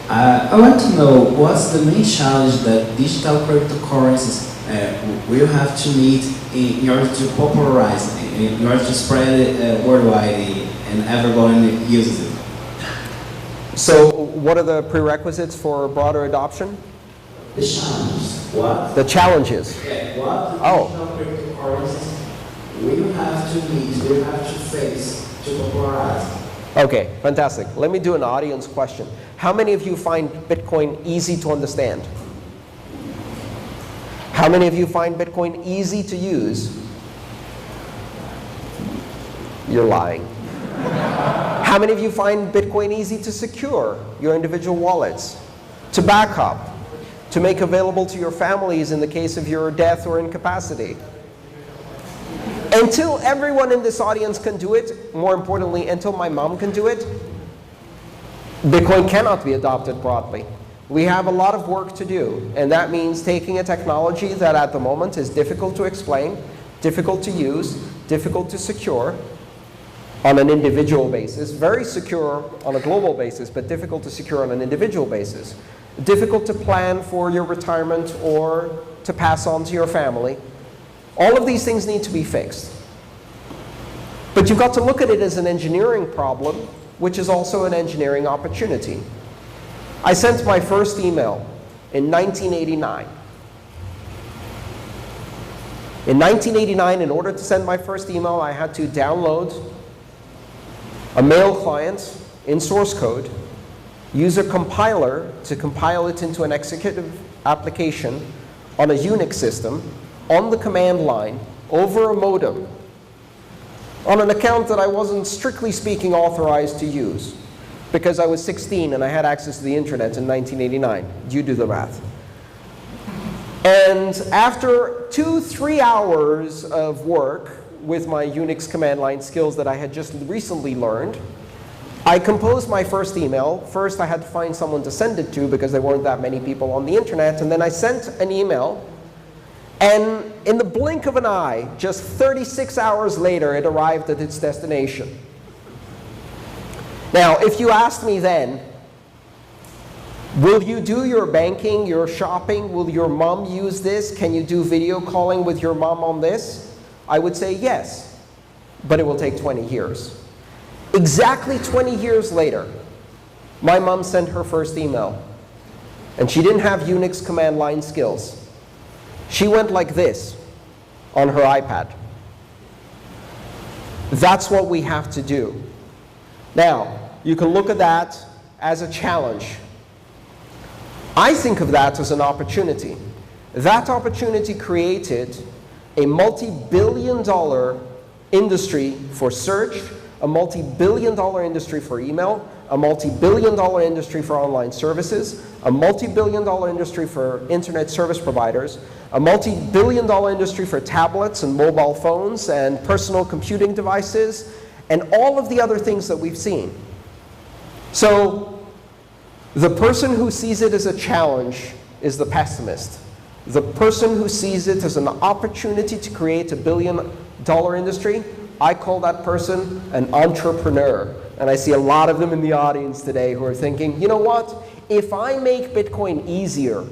I want to know what's the main challenge that digital cryptocurrencies will have to meet in order to popularize, in order to spread it worldwide and everyone uses it. So what are the prerequisites for broader adoption? The challenges. What? The challenges. Yeah, what the digital cryptocurrencies will have to meet, will have to face to popularize. Okay, fantastic. Let me do an audience question. How many of you find Bitcoin easy to understand? How many of you find Bitcoin easy to use? You're lying. How many of you find Bitcoin easy to secure your individual wallets, to back up, to make available to your families in the case of your death or incapacity? Until everyone in this audience can do it, more importantly, until my mom can do it, Bitcoin cannot be adopted broadly. We have a lot of work to do, and that means taking a technology that at the moment is difficult to explain, difficult to use, difficult to secure on an individual basis, very secure on a global basis, but difficult to secure on an individual basis, difficult to plan for your retirement or to pass on to your family. All of these things need to be fixed. But you've got to look at it as an engineering problem, which is also an engineering opportunity. I sent my first email in 1989. In 1989, in order to send my first email, I had to download a mail client in source code, use a compiler to compile it into an executive application on a Unix system, on the command line, over a modem, on an account that I wasn't strictly speaking authorized to use, because I was 16 and I had access to the internet in 1989. You do the math. And after 2-3 hours of work with my Unix command line skills that I had just recently learned, I composed my first email. First, I had to find someone to send it to because there weren't that many people on the internet. And then I sent an email. And in the blink of an eye, just 36 hours later, it arrived at its destination. Now, if you asked me then, will you do your banking, your shopping? Will your mom use this? Can you do video calling with your mom on this? I would say yes, but it will take 20 years. Exactly 20 years later, my mom sent her first email. And she didn't have Unix command line skills. She went like this on her iPad. That's what we have to do. Now, you can look at that as a challenge. I think of that as an opportunity. That opportunity created a multi-billion-dollar industry for search, a multi-billion-dollar industry for email, a multi-billion-dollar industry for online services, a multi-billion-dollar industry for internet service providers, a multi-billion-dollar industry for tablets and mobile phones and personal computing devices, and all of the other things that we've seen. So the person who sees it as a challenge is the pessimist. The person who sees it as an opportunity to create a billion-dollar industry, I call that person an entrepreneur. And I see a lot of them in the audience today who are thinking, you know what? If I make Bitcoin easier,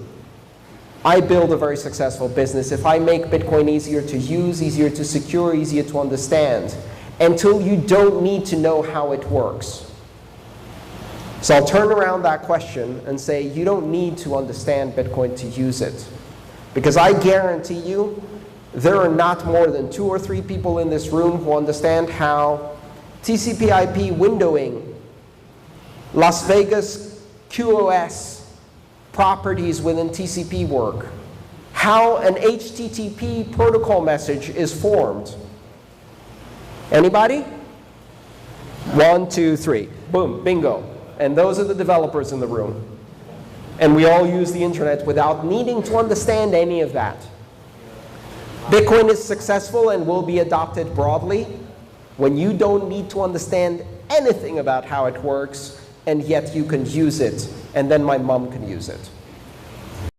I build a very successful business. If I make Bitcoin easier to use, easier to secure, easier to understand, until you don't need to know how it works. So I'll turn around that question and say, you don't need to understand Bitcoin to use it. Because I guarantee you, there are not more than 2 or 3 people in this room who understand how TCP/IP windowing, Las Vegas QoS properties within TCP work, how an HTTP protocol message is formed. Anybody? 1, 2, 3. Boom, bingo. And those are the developers in the room. And we all use the internet without needing to understand any of that. Bitcoin is successful and will be adopted broadly when you don't need to understand anything about how it works, and yet you can use it, and then my mom can use it.